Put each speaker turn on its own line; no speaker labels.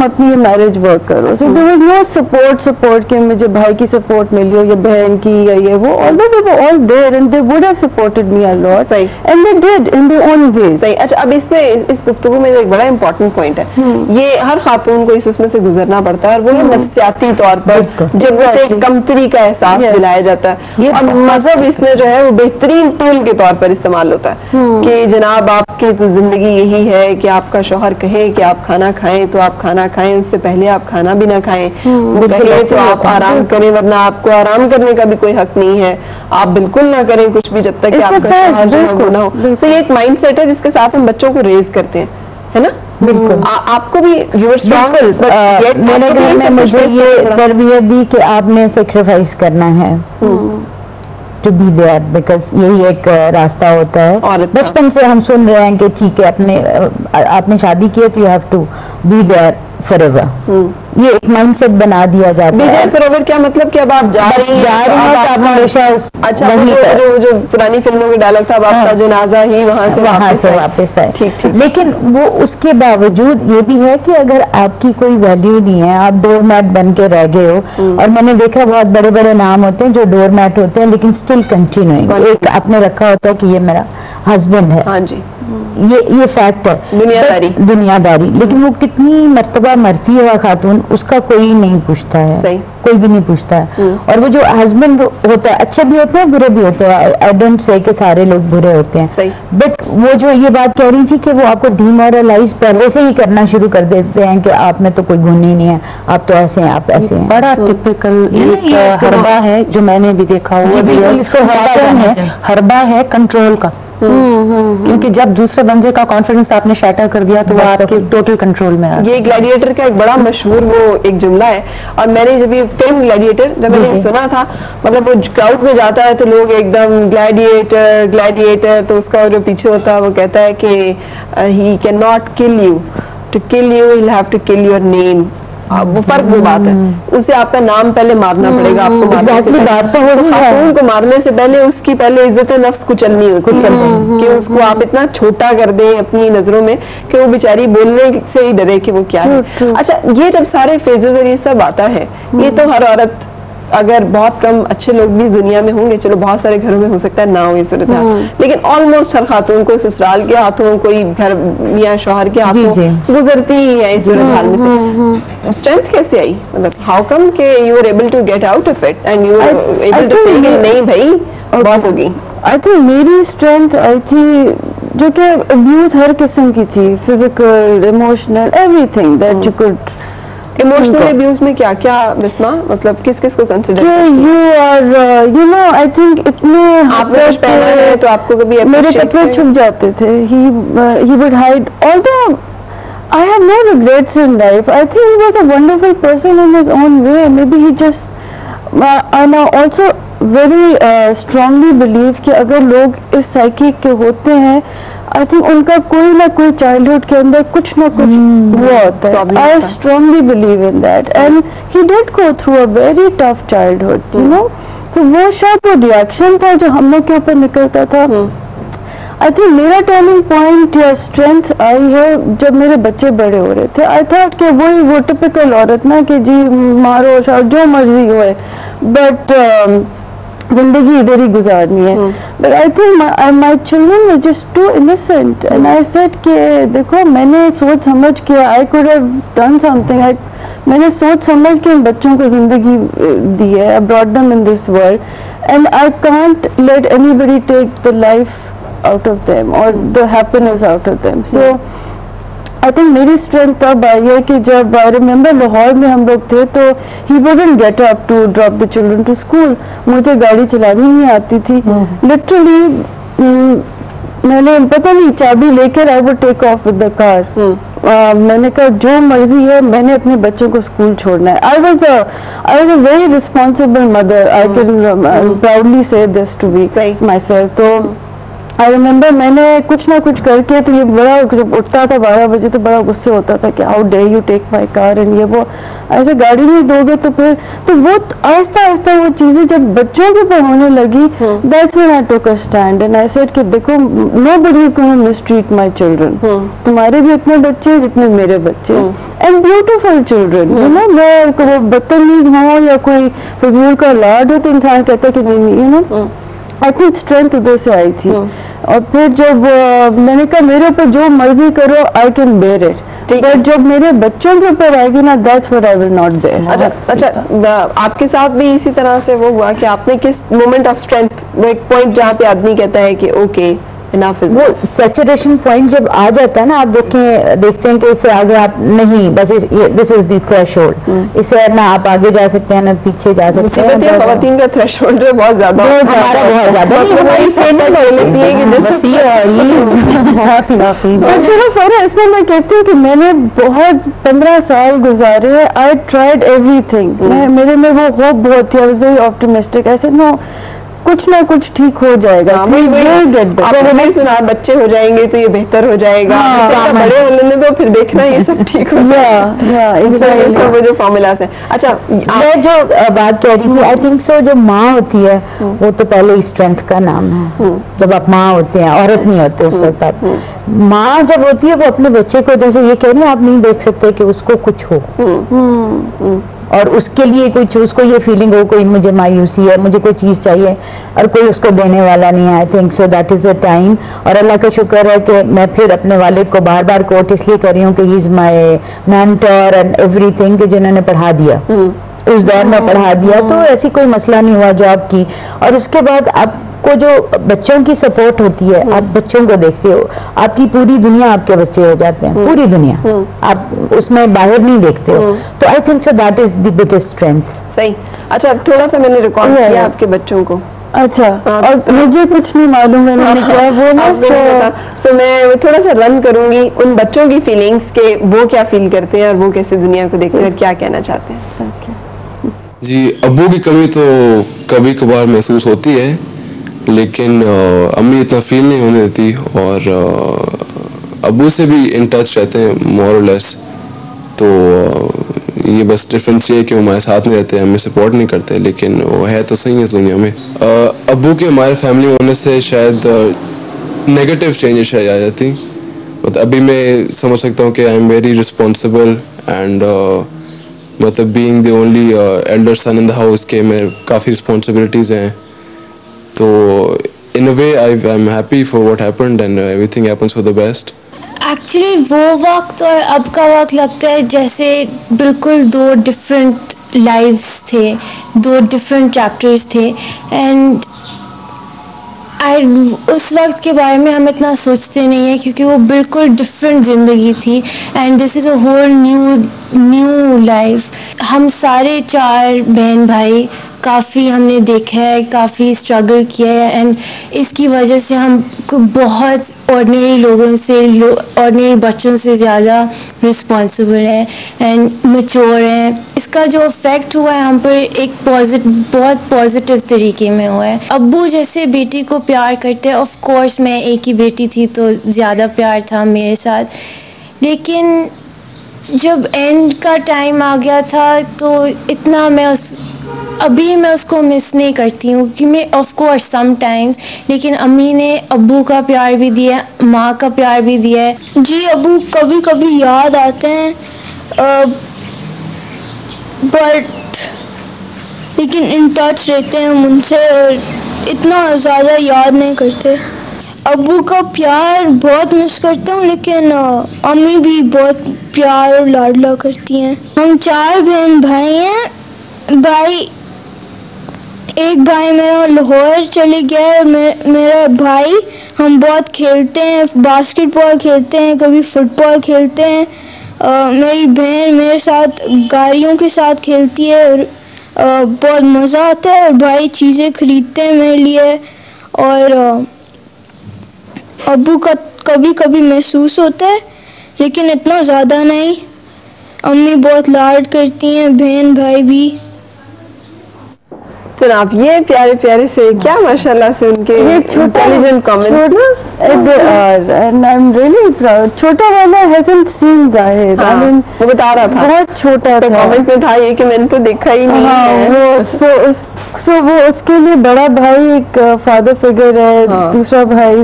अपनी ये marriage work करो. So there was no support कि मुझे भाई की सपोर्ट मिली हो या बहन की या ये वो. Although they were all there and they would have supported me a lot. सही. And they did in their own ways.
सही. अच्छा, अब इसमें इस गुफ्तगू में एक बड़ा इम्पोर्टेंट पॉइंट है, ये हर खातून को उसमें से गुजरना पड़ता है, और वो है नफ्सियाती तौर पर जब उसे कमतरी का एहसास दिलाया जाता है. और मजहब इसमें जो है वो बेहतरीन टूल के तौर पर इस्तेमाल होता है कि जनाब आपकी तो जिंदगी यही है कि आपका शौहर कहे कि आप खाना खाएं तो आप खाना खाएं, उससे पहले आप खाना भी ना खाएं. वो कहे तो आप आराम करें, वरना आपको आराम करने का भी कोई हक नहीं है. आप बिल्कुल ना करें कुछ भी जब तक कि आपका शौहर जो है वो ना हो. तो ये एक माइंडसेट है जिसके साथ हम बच्चों को रेज करते हैं, है ना.
बिल्कुल.
आपको भी यूर स्ट्रॉन्ग.
मैंने घर में मुझे ये तरबियत दी कि आपने सेक्रीफाइस करना है टू बी देयर, बिकॉज यही एक रास्ता होता है. बचपन से हम सुन रहे हैं कि ठीक है आपने शादी की है तो you have to be there forever. ये एक माइंडसेट बना दिया जाता है.
फॉरएवर क्या मतलब कि अब आप जा रही हैं तो आप हमेशा. अच्छा, जो पुरानी फिल्मों के डायलॉग था, अब आपका जनाजा ही वहाँ से
वापस आए.
ठीक.
लेकिन वो उसके बावजूद ये भी है कि अगर आपकी कोई वैल्यू नहीं है, आप डोरमैट बन के रह गए हो. और मैंने देखा बहुत बड़े बड़े नाम होते हैं जो डोरमैट होते हैं लेकिन स्टिल कंटिन्यूइंग. एक आपने रखा होता है कि ये मेरा हस्बैंड है.
हाँ जी.
ये फैक्ट है, दुनियादारी. लेकिन वो कितनी मर्तबा मरती है खातून, उसका कोई नहीं पूछता है.
सही.
कोई भी नहीं पूछता है. और वो जो हस्बैंड होता है, अच्छे भी होते हैं बुरे भी होते हैं. आई डोंट से कि सारे लोग बुरे होते हैं, बट वो जो ये बात कह रही थी कि वो आपको डिमोरलाइज पहले से ही करना शुरू कर देते हैं कि आप में तो कोई गुण ही नहीं है, आप तो ऐसे हैं, आप ऐसे हैं.
बड़ा टिपिकल एक हरबा है जो मैंने भी देखा हुआ. इसको हरबा है कंट्रोल का. क्योंकि जब दूसरे बंदे का कॉन्फिडेंस आपने शैटर कर दिया तो वो आपके टोटल कंट्रोल में आ गया.
ये ग्लैडिएटर का एक बड़ा मशहूर वो एक जुमला है. और मैंने जब ये फिल्म ग्लैडिएटर जब मैंने सुना था, मतलब वो क्राउड में जाता है तो लोग एकदम ग्लैडिएटर ग्लैडिएटर, तो उसका जो पीछे होता है वो कहता है कि he can not kill you, to kill you he will have to kill your name. वो फर्क वो बात है, उसे आपका नाम पहले मारना पड़ेगा. आपको मारने से खातून को मारने से पहले उसकी पहले इज्जत नफ्स कुचलनी होती है कि उसको आप इतना छोटा कर दें अपनी नजरों में कि वो बेचारी बोलने से ही डरे कि वो क्या है. अच्छा, ये जब सारे फेजेस और ये सब आता है, ये तो हर औरत, अगर बहुत कम अच्छे लोग भी दुनिया में होंगे, चलो बहुत सारे घरों में हो सकता है ना हो ये सूरत हाल, लेकिन ऑलमोस्ट हर खातून को ससुराल के हाथों, कोई घर मियां शौहर के हाथों गुजरती ही है इस सूरत हाल में से. स्ट्रेंथ कैसे आई, मतलब हाउ कम के you are able to get out of it and you are able to say नहीं भाई बहुत होगी.
आई थिंक मेरी स्ट्रेंथ आई थी जो कि अब्यूज हर किस्म की थी, physical, emotional, everything that you could.
Emotional abuse में क्या क्या बिस्मा, मतलब किस किस को consider
you are you know, I think इतने
आपने कुछ पहना है तो आपको कभी
मेरे कपड़े छुप जाते थे. he would hide, although I have no regrets in life. I think he was a wonderful person in his own way. Maybe he just and I also very strongly believe कि अगर लोग इस साइकी के होते हैं, I think उनका कोई ना कोई चाइल्डहुड के अंदर कुछ ना कुछ हुआ होता है. I strongly believe in that and he did go through a very tough childhood, you know. तो वो शायद वो रिएक्शन था जो हम लोग के ऊपर निकलता था. आई थिंक मेरा टर्निंग पॉइंट या स्ट्रेंथ आई है जब मेरे बच्चे बड़े हो रहे थे. आई थॉट कि वो टिपिकल औरत ना कि जी मारो शायद जो मर्जी होए, बट जिंदगी इधर ही गुजारनी है. But I think my children were just too innocent and I said कि देखो मैंने सोच समझ के I could have done something. मैंने सोच समझ के इन बच्चों को जिंदगी दी है. I brought them in this world and I can't let anybody take the life out of them or the happiness out of them. So I think मेरी strength तब आई है कि जब I remember लाहौर में हम लोग थे तो he wouldn't get up to drop the children to school. मुझे गाड़ी चलानी नहीं आती थी. Literally मैंने पता नहीं चाबी लेकर I would take off with the car. मैंने कहा जो मर्जी है, मैंने अपने बच्चों को स्कूल छोड़ना है. I was a very responsible mother. I can proudly say this to be myself. तो आई रिमेंबर मैंने कुछ ना कुछ करके, तो ये बड़ा जब उठता था 12 बजे तो बड़ा गुस्से होता था कि how dare you take my car and ये वो. ऐसे गाड़ी नहीं दोगे तो फिर तो वो आहिस्ता आहिस्ता वो चीजें जब बच्चों के ऊपर होने लगी, that's when I took a stand and I said कि देखो nobody is going to mistreat my children, तुम्हारे भी इतने बच्चे जितने मेरे बच्चे, and beautiful children, you know, वो बदतमीज हो या कोई फजूल का लाड हो तो इंसान कहता है कि नहीं, you know, I think strength उधर से आई थी। और फिर जब मैंने कहा मेरे ऊपर जो मर्जी करो I can bear it, but जब मेरे बच्चों के ऊपर आएगी ना, that's what I will not bear.
अच्छा, आपके साथ भी इसी तरह से वो हुआ कि आपने किस मोमेंट ऑफ स्ट्रेंथ, वो एक पॉइंट जहाँ पे आदमी कहता है कि ओके इनफ इज,
वो सैचुरेशन पॉइंट जब आ जाता है ना, आप देखते हैं कि इससे आगे आप नहीं, बस दिस इज द थ्रेशोल्ड, इससे ना आप आगे जा सकते हैं ना पीछे जा सकते हैं।
खवातीन का थ्रेशोल्ड बहुत ज्यादा,
हमारा बहुत ज्यादा
इसमें मैं कहती हूँ कि मैंने बहुत 15 साल गुजारे, आई ट्राइड एवरीथिंग, मेरे में वो होप बहुत थी, आई वाज वेरी ऑप्टिमिस्टिक, ऐसे नो कुछ ना कुछ ठीक हो जाएगा,
आपने सुना बच्चे हो जाएंगे तो ये बेहतर हो जाएगा, बड़े होने दो फिर देखना ये सब ठीक हो जाएगा, वो जो फॉर्मूलास है। अच्छा,
मैं जो बात कह रही थी, आई थिंक सो जो माँ होती है वो तो पहले ही स्ट्रेंथ का नाम है। जब आप माँ होते हैं, औरत नहीं होते उस वक्त आप, माँ जब होती है वो अपने बच्चे को, जैसे ये कह रही है, आप नहीं देख सकते कि उसको कुछ हो और उसके लिए कुछ, उसको ये फीलिंग हो कोई मुझे मायूसी है, मुझे कोई चीज़ चाहिए और कोई उसको देने वाला नहीं है। I think so that is a time, और अल्लाह का शुक्र है कि मैं फिर अपने वालिद को बार बार कोट इसलिए कर रही हूँ कि he is my mentor and everything, कि जिन्होंने पढ़ा दिया उस दौर में पढ़ा दिया, तो ऐसी कोई मसला नहीं हुआ जॉब की। और उसके बाद आपको जो बच्चों की सपोर्ट होती है, आप बच्चों को देखते हो, आपकी पूरी दुनिया आपके बच्चे हो जाते हैं, पूरी दुनिया, आप उसमें बाहर नहीं देखते हो, तो I think so that is the biggest strength.
सही। अच्छा, थोड़ा सा मैंने रिकॉर्ड किया आपके बच्चों को।
अच्छा, और मुझे कुछ नहीं मालूम है मैंने क्या बोला,
सो मैं थोड़ा सा रन करूंगी उन बच्चों की फीलिंग्स के, वो क्या फील करते हैं और वो कैसे दुनिया को देखते हैं और क्या कहना चाहते हैं।
जी, अब्बू की कमी तो कभी कभार महसूस होती है, लेकिन अम्मी इतना फील नहीं होने देती, और अब्बू से भी इन टच रहते हैं मोर और लेस। तो ये बस डिफरेंस ये है कि वो हमारे साथ नहीं रहते, हमें सपोर्ट नहीं करते, लेकिन वो है तो सही है इस दुनिया में। अब्बू के हमारे फैमिली में होने से शायद नेगेटिव चेंजेस आ जाती, मतलब अभी मैं समझ सकता हूँ कि I am very responsible and मतलब being the only elder son in the house के में काफ़ी रिस्पॉन्सिबिलिटीज़ हैं, तो in a way I am happy for what happened and everything happens for the best.
Actually वो वक्त और अब का वक्त लगता है जैसे बिल्कुल दो डिफरेंट लाइफ्स थे, दो डिफरेंट चैप्टर्स थे, एंड उस वक्त के बारे में हम इतना सोचते नहीं है क्योंकि वो बिल्कुल डिफरेंट ज़िंदगी थी, and this is a whole new life. हम सारे 4 बहन भाई काफ़ी हमने देखा है, काफ़ी स्ट्रगल किया है, एंड इसकी वजह से हम बहुत ऑर्डिनरी लोगों से, ऑर्डिनरी बच्चों से ज़्यादा रिस्पॉन्सिबल हैं एंड मैच्योर हैं। इसका जो इफ़ेक्ट हुआ है हम पर एक बहुत पॉजिटिव तरीके में हुआ है। अब्बू जैसे बेटी को प्यार करते हैं, ऑफ कोर्स मैं एक ही बेटी थी तो ज़्यादा प्यार था मेरे साथ, लेकिन जब एंड का टाइम आ गया था तो इतना अभी मैं उसको मिस नहीं करती हूँ कि मैं ऑफ कोर्स समटाइम्स, लेकिन अम्मी ने अब्बू का प्यार भी दिया, माँ का प्यार भी दिया है।
जी, अब्बू कभी कभी याद आते हैं, बट लेकिन इन टच रहते हैं हम उनसे और इतना ज़्यादा याद नहीं करते। अब्बू का प्यार बहुत मिस करता हूँ, लेकिन अम्मी भी बहुत प्यार और लाडला करती हैं। हम 4 बहन भाई हैं। एक भाई मेरा लाहौर चले गया है और मेरा भाई, हम बहुत खेलते हैं, बास्केटबॉल खेलते हैं, कभी फुटबॉल खेलते हैं। मेरी बहन मेरे साथ गाड़ियों के साथ खेलती है और बहुत मज़ा आता है, और भाई चीज़ें खरीदते हैं मेरे लिए। और अब्बू का कभी कभी महसूस होता है, लेकिन इतना ज़्यादा नहीं। अम्मी बहुत लाड करती हैं, बहन भाई भी।
जनाब ये प्यारे प्यारे से क्या माशाल्लाह से उनके इंटेलिजेंट कमेंट्स ना,
and I'm really proud. छोटा वाला hasn't seen जाहिर, I mean
वो बता रहा था
बहुत छोटा था,
कमेंट में था ये कि मैंने तो देखा ही नहीं है।
वो वो उसके लिए बड़ा भाई एक फादर फिगर है, दूसरा भाई